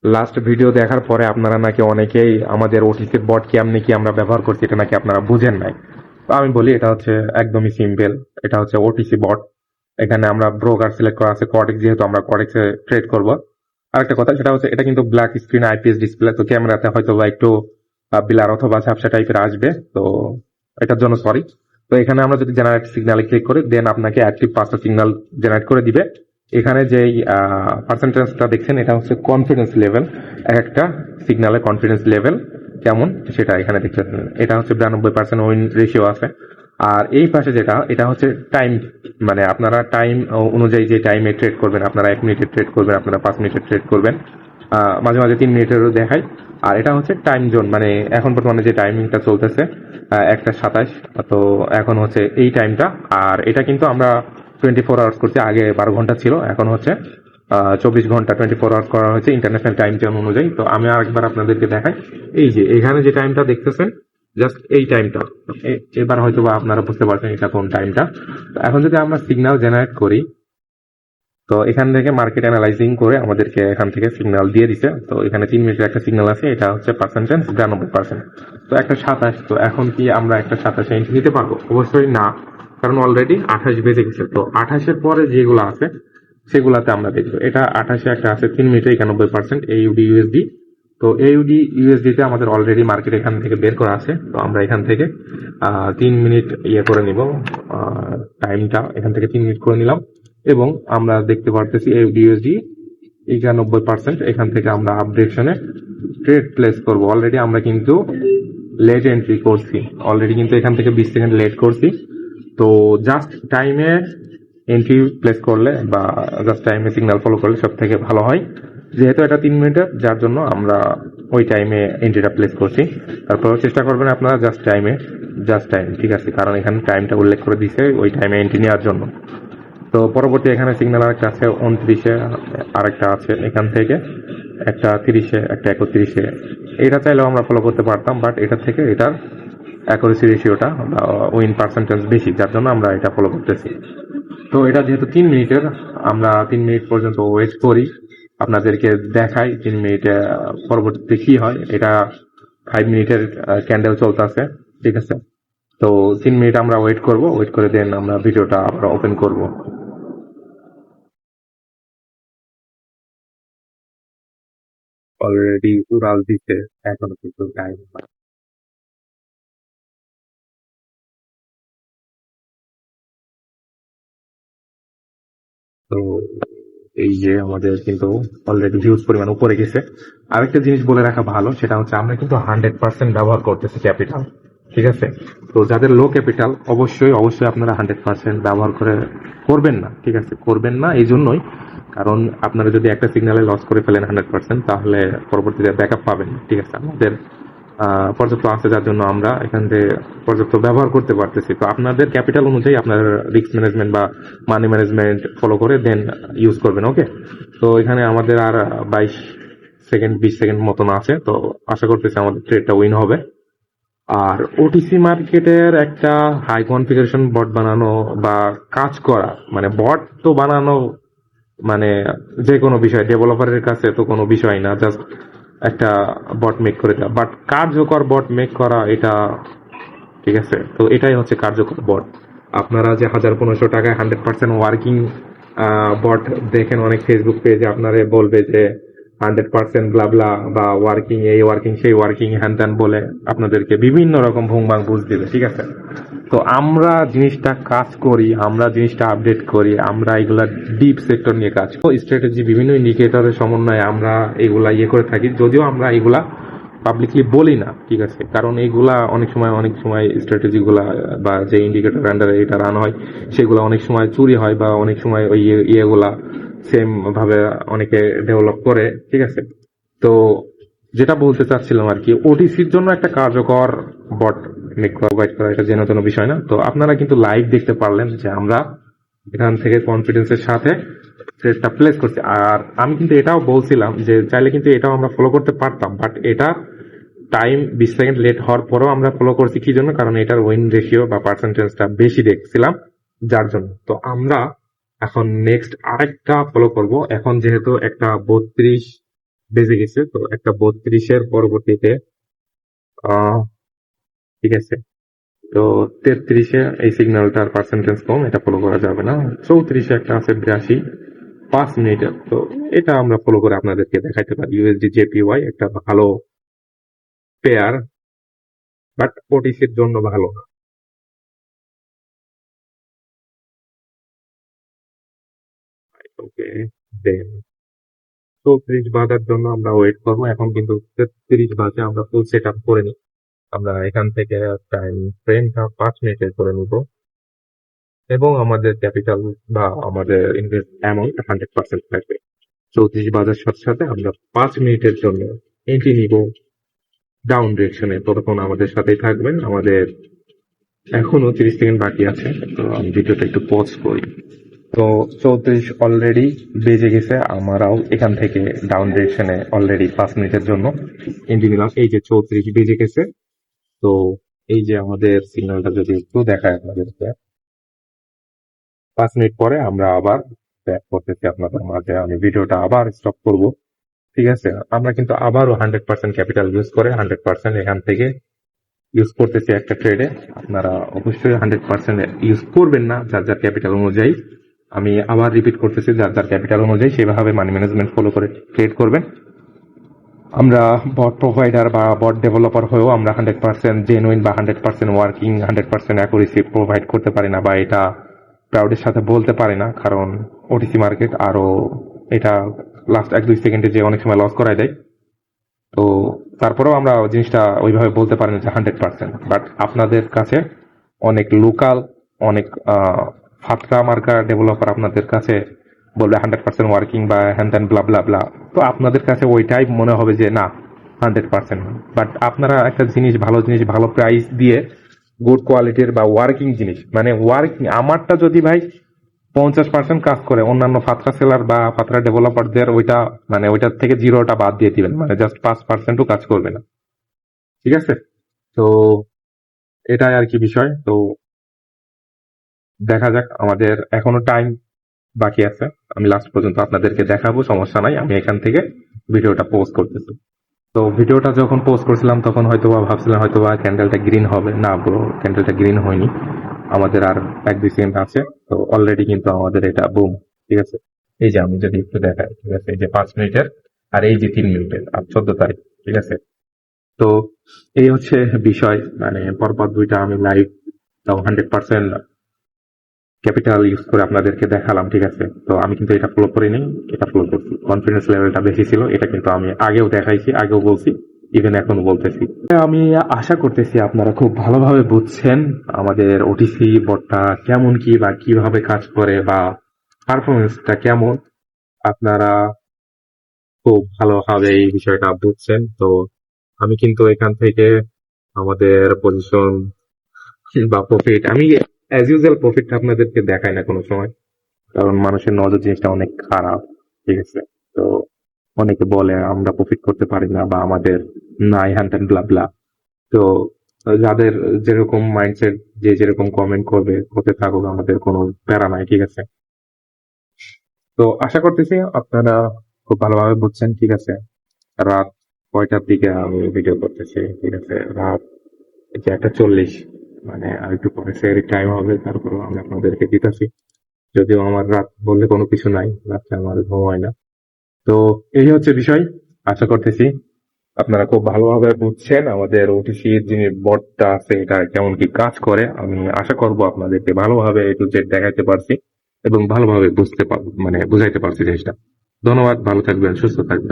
Last video দেখার পরে আপনারা নাকি অনেকেই আমাদের ওটিসি বট কেমনি কি আমরা ব্যবহার করছি এটা নাকি আপনারা বুঝেন নাই। তো আমি বলি এটা হচ্ছে একদমই সিম্পল। এটা হচ্ছে ওটিসি বট। এখানে আমরা ব্রোকার সিলেক্ট করা আছে কটেক্স, যেহেতু আমরা কটেক্সে ট্রেড করব। আরেকটা কথা সেটা হচ্ছে এটা কিন্তু ব্ল্যাক স্ক্রিন আইপিএস ডিসপ্লে, তো ক্যামেরাতে হয়তো বা একটু বিলার অথবা ঝাপসা টাইপের আসবে, তো এটার জন্য সরি। তো এখানে আমরা যদি জেনারেট সিগন্যালে ক্লিক করি দেন আপনাকে অ্যাক্টিভ 5টা সিগন্যাল জেনারেট করে দিবে। এখানে যে পার্সেন্টেজটা দেখছেন এটা হচ্ছে কনফিডেন্স লেভেল, একটা সিগন্যালের কনফিডেন্স লেভেল কেমন সেটা এখানে দেখতে পাচ্ছেন। এটা হচ্ছে 92% উইন রেশিও আছে। আর এই পাশে যেটা এটা হচ্ছে টাইম, মানে আপনারা টাইম অনুযায়ী যে টাইমে ট্রেড করবেন, আপনারা 1 মিনিটের ট্রেড করবেন, আপনারা 5 মিনিটের ট্রেড করবেন, মাঝে মাঝে 3 মিনিটেরও দেখায়। আর এটা হচ্ছে টাইম জোন, মানে এখন বর্তমানে যে টাইমিংটা চলতেছে 1টা 27। তো এখন হচ্ছে এই টাইমটা। আর এটা কিন্তু আমরা 24 আওয়ার্স করছি, আগে 12 ঘন্টা ছিল, এখন হচ্ছে 24 ঘন্টা 24 আওয়ার্স করা হয়েছে ইন্টারন্যাশনাল টাইম জোন অনুযায়ী। তো আমি আরেকবার আপনাদেরকে দেখাই। এই যে এখানে যে টাইমটা দেখতেছেন জাস্ট এই টাইমটা, এবার হয়তো বা আপনারা বুঝতে পারছেন এটা কোন টাইমটা। এখন যদি আমরা সিগন্যাল জেনারেট করি, তো এখান থেকে মার্কেট অ্যানালাইজিং করে আমাদেরকে এখান থেকে সিগন্যাল দিয়ে দিছে। তো এখানে 3 মিনিটের একটা সিগন্যাল আছে, এটা হচ্ছে পার্সেন্টেজ 92%। তো 1টা 27, তো এখন কি আমরা 1টা 27 এন্ট্রি নিতে পারবো? অবশ্যই না, কারণ অলরেডি 28 বেজে গেছে। তো 28-এর পরে যেগুলো আছে সেগুলাতে আমরা দেখবো। এটা 28-এ একটা আছে 3 মিনিটে 91% এইউডি ইউএসডি। তো এইউডি ইউএসডি তে আমাদের অলরেডি মার্কেট এখান থেকে বের করা আছে। তো আমরা এখান থেকে 3 মিনিট ইয়ে করে নিব, টাইমটা এখান থেকে 3 মিনিট করে নিলাম। এবং আমরা দেখতে পারতেছি ইউএসডি 91%। এখান থেকে আমরা আপডেশনে ট্রেড প্লেস করব। অলরেডি আমরা কিন্তু লেট এন্ট্রি করছি, অলরেডি কিন্তু এখান থেকে 20 সেকেন্ড লেট করছি। তো জাস্ট টাইমে এন্ট্রি প্লেস করলে বা জাস্ট টাইমে সিগন্যাল ফলো করলে সব থেকে ভালো হয়, যেহেতু এটা 3 মিনিটের, যার জন্য আমরা ওই টাইমে এন্ট্রিটা প্লেস করছি। তারপর চেষ্টা করবেন আপনারা জাস্ট টাইমে, জাস্ট টাইম, ঠিক আছে, কারণ এখানে টাইমটা উল্লেখ করে দিছে ওই টাইমে এন্ট্রি নেওয়ার জন্য। তো পরবর্তী এখানে সিগন্যাল আরেকটা আছে 29-এ, আরেকটা আছে এখান থেকে একটা 30-এ, একটা 31-এ। এটা চাইলেও আমরা ফলো করতে পারতাম, বাট এটার থেকে এটার অ্যাকুরেসি রেশিওটা উইন পার্সেন্টেজ বেশি, যার জন্য আমরা এটা ফলো করতেছি। তো এটা যেহেতু 3 মিনিটের, আমরা 3 মিনিট পর্যন্ত ওয়েট করি, আপনাদেরকে দেখাই 3 মিনিটে পরবর্তীতে কি হয়। এটা 5 মিনিটের ক্যান্ডেল চলতেছে, ঠিক আছে। তো 3 মিনিট আমরা ওয়েট করব, ওয়েট করে দেন আমরা ভিডিওটা আবার ওপেন করব। অলরেডি উড়াল দিতে এখনো কিন্তু টাইম। তো এই যে আমাদের কিন্তু অলরেডি হিউজ পরিমাণ উপরে গেছে। আরেকটা জিনিস বলে রাখা ভালো, সেটা হচ্ছে আমরা কিন্তু 100% ব্যবহার করতেছি ক্যাপিটাল, ঠিক আছে। তো যাদের লো ক্যাপিটাল অবশ্যই অবশ্যই আপনারা 100% ব্যবহার করবেন না, ঠিক আছে, করবেন না। এই জন্যই, কারণ আপনারা যদি একটা সিগন্যালে লস করে ফেলেন 100%, তাহলে পরবর্তীতে ব্যাকআপ পাবেন, ঠিক আছে। আমাদের পর্যাপ্ত আছে, যার জন্য আমরা এখান থেকে পর্যাপ্ত ব্যবহার করতে পারতেছি। তো আপনাদের ক্যাপিটাল অনুযায়ী আপনার রিস্ক ম্যানেজমেন্ট বা মানি ম্যানেজমেন্ট ফলো করে দেন ইউজ করবেন, ওকে। তো এখানে আমাদের আর 22 সেকেন্ড 20 সেকেন্ড মতন আছে। তো আশা করতেছি আমাদের ট্রেডটা উইন হবে। আর ওটিসি মার্কেটের একটা হাই কনফিগারেশন বট বানানো বা কাজ করা, মানে বট তো বানানো মানে যে কোনো বিষয়, ডেভেলপারের কাছে তো কোনো বিষয় না, জাস্ট একটা বট মেক করে দেওয়া। বাট কার্যকর বট মেক করা এটা, ঠিক আছে, তো এটাই হচ্ছে কার্যকর বট। আপনারা যে 1000-1500 টাকায় 100% ওয়ার্কিং বট দেখেন অনেক ফেসবুক পেজে, আপনারা বলবে যে 100% ব্লাবলা বা ওয়ার্কিং, এই ওয়ার্কিং সেই ওয়ার্কিং হ্যান ত্যান বলে আপনাদেরকে বিভিন্ন রকম ভুংবাং বুঝ দিবে, ঠিক আছে। তো আমরা জিনিসটা কাজ করি, আমরা জিনিসটা আপডেট করি, আমরা এগুলা ডিপ সেক্টর নিয়ে কাজ করি, স্ট্র্যাটেজি বিভিন্ন ইন্ডিকেটরের সমন্বয়ে আমরা এগুলা ইয়ে করে থাকি, যদিও আমরা এগুলা পাবলিকলি বলি না, ঠিক আছে, কারণ এইগুলা অনেক সময় স্ট্র্যাটেজি গুলা বা যে ইন্ডিকেটর আন্ডারে এটা রান হয় সেগুলো অনেক সময় চুরি হয়, বা অনেক সময় ওই ইয়েগুলা সেম ভাবে অনেকে ডেভেলপ করে, ঠিক আছে। তো যেটা বলতে চাচ্ছিলাম আর কি, ওটিসির জন্য একটা কার্যকর বট প্রোভাইড করা এটা যেন তেন বিষয় না। তো আপনারা কিন্তু লাইভ দেখতে পারলেন যে আমরা এখান থেকে কনফিডেন্সের সাথে ট্রেডটা প্লেস করছি। আর আমি কিন্তু এটাও বলছিলাম যে চাইলে কিন্তু এটাও আমরা ফলো করতে পারতাম, বাট এটা টাইম 20 সেকেন্ড লেট হওয়ার পরেও আমরা ফলো করছি কি জন্য, কারণ এটার উইন রেশিও বা পার্সেন্টেজটা বেশি দেখছিলাম, যার জন্য। তো আমরা এখন নেক্সট আরেকটা ফলো করব। এখন যেহেতু একটা 32 বেজে গেছে, তো একটা 32-এর পরবর্তীতে আহ ঠিক আছে, তো 33-এ এই সিগন্যালটার পার্সেন্টেজ কম, এটা ফলো করা যাবে না। 34-এ একটা আছে 82, 5 মিনিটের, তো এটা আমরা ফলো করে আপনাদেরকে দেখাইতে পারি। ইউএসডি জেপিওয়াই একটা ভালো পেয়ার, বাট ওটিসির জন্য ভালো না। ওকে, দেন 34 বাজার জন্য আমরা ওয়েট করবো। এখন কিন্তু 33 বাজে, আমরা ফুল সেট আপ করে নিই। আমরা এখান থেকে টাইম ফ্রেমটা 5 মিনিটের করে নিব, এবং আমাদের ক্যাপিটাল বা আমাদের ইনভেস্ট অ্যামাউন্ট 100% থাকবে। 34 বাজার সাথে সাথে আমরা 5 মিনিটের জন্য এন্ট্রি নিব ডাউন ডিরেকশনে। ততক্ষণ আমাদের সাথেই থাকবেন। আমাদের এখনো 30 সেকেন্ড বাকি আছে, তো আমি ভিডিওটা একটু পজ করি। তো 34 অলরেডি বেজে গেছে, আমরাও এখান থেকে ডাউন ডিরেকশনে অলরেডি 5 মিনিটের জন্য এন্ট্রি নিলাম। এই যে 34 বেজে গেছে, তো এই যে আমাদের সিগন্যালটা যদি একটু দেখায় আপনাদেরকে, 5 মিনিট পরে আমরা আবার ব্যাক করতেছি আপনাদের মাঝে। আমি ভিডিওটা আবার স্টপ করব, ঠিক আছে। আমরা কিন্তু আবারও 100% ক্যাপিটাল ইউজ করে 100% এখান থেকে ইউজ করতেছি একটা ট্রেডে। আপনারা অবশ্যই 100% ইউজ করবেন না যার যার ক্যাপিটাল অনুযায়ী। আমি আবার রিপিট করতেছি, যার যার ক্যাপিটাল অনুযায়ী সেভাবে মানি ম্যানেজমেন্ট ফলো করে ট্রেড করবেন। আমরা বট প্রোভাইডার বা বট ডেভেলপার হয়েও আমরা 100% জেনুইন বা 100% ওয়ার্কিং 100% অ্যাকুরেসি প্রোভাইড করতে পারি না, বা এটা প্রাউডের সাথে বলতে পারি না, কারণ ওটিসি মার্কেট আরো এটা লাস্ট 1-2 সেকেন্ডে যে অনেক সময় লস করাই দেয়। তো তারপরেও আমরা জিনিসটা ওইভাবে বলতে পারি না যে 100%। বাট আপনাদের কাছে অনেক লোকাল, অনেক ফাতরা মার্কা ডেভেলপার আপনাদের কাছে বলবে 100% ওয়ার্কিং বা হ্যান ত্যান ব্লা ব্লা ব্লা। তো আপনাদের কাছে ওইটাই মনে হবে যে না 100%। বাট আপনারা একটা জিনিস, ভালো জিনিস ভালো প্রাইস দিয়ে গুড কোয়ালিটির বা ওয়ার্কিং জিনিস, মানে ওয়ার্কিং, আমারটা যদি ভাই 50% কাজ করে, অন্যান্য ফাতরা সেলার বা ফাতরা ডেভেলপারদের ওইটা মানে ওইটার থেকে জিরোটা বাদ দিয়ে দিবেন, মানে জাস্ট 5%ও কাজ করবে না, ঠিক আছে। তো এটাই আর কি বিষয়। তো দেখা যাক, আমাদের এখনো টাইম বাকি আছে। আমি লাস্ট পর্যন্ত আপনাদেরকে দেখাবো, সমস্যা নাই। আমি এখান থেকে ভিডিওটা পোস্ট করতেছি। তো ভিডিওটা যখন পোস্ট করছিলাম তখন হয়তোবা ভাবছিলাম হয়তোবা ক্যান্ডেলটা গ্রিন হবে, না ব্রো, ক্যান্ডেলটা গ্রিন হয়নি। আমাদের আর 1-2 সেকেন্ড আছে, তো অলরেডি কিন্তু আমাদের এটা বুম, ঠিক আছে। এই যে আমি যদি একটু দেখাই, ঠিক আছে, এই যে 5 মিনিটের, আর এই যে 3 মিনিটের, আর 14 তারিখ, ঠিক আছে। তো এই হচ্ছে বিষয়, মানে পরপর দুইটা আমি লাইভ, তাও 100% ক্যাপিটাল ইউজ করে আপনাদেরকে দেখালাম, ঠিক আছে। তো আমি কিন্তু এটা ফলো করিনি, এটা ফলো করছি। কনফিডেন্স লেভেলটা বেশি ছিল, এটা কিন্তু আমি আগেও দেখাইছি, আগেও বলছি, ইভেন এখন বলতেছি। আমি আশা করতেছি আপনারা খুব ভালোভাবে বুঝছেন আমাদের ওটিসি বটটা কেমন কি বা কিভাবে কাজ করে বা পারফরমেন্সটা কেমন। আপনারা খুব ভালোভাবে এই বিষয়টা বুঝছেন। তো আমি কিন্তু এখান থেকে আমাদের পজিশন বা প্রফিট, আমি অ্যাজ ইউজুয়াল প্রফিটটা আপনাদেরকে দেখাই না কোনো সময়, কারণ মানুষের নজর জিনিসটা অনেক খারাপ, ঠিক আছে। তো অনেকে বলে আমরা প্রফিট করতে পারি না বা আমাদের নাই হ্যান ত্যান ব্লা ব্লা। তো যাদের যেরকম মাইন্ডসেট, যে যেরকম কমেন্ট করবে করতে থাকুক, আমাদের কোনো প্যারা নাই, ঠিক আছে। তো আশা করতেছি আপনারা খুব ভালোভাবে বুঝছেন, ঠিক আছে। রাত কয়টার দিকে আমি ভিডিও করতেছি, ঠিক আছে, রাত এই যে 1:40, মানে আর একটু পরে সেহরির টাইম হবে, তারপরে আমি আপনাদেরকে দিতেছি। যদিও আমার রাত বললে কোনো কিছু নাই, রাত্রে আমার ঘুম হয় না। তো এই হচ্ছে বিষয়। আশা করতেছি আপনারা খুব ভালোভাবে বুঝছেন আমাদের ওটিসির যে বটটা আছে এটা কেমন কি কাজ করে। আমি আশা করব আপনাদেরকে ভালোভাবে এ টু জেড দেখাইতে পারছি এবং ভালোভাবে বুঝতে পারবো, মানে বুঝাইতে পারছি জিনিসটা। ধন্যবাদ, ভালো থাকবেন, সুস্থ থাকবেন।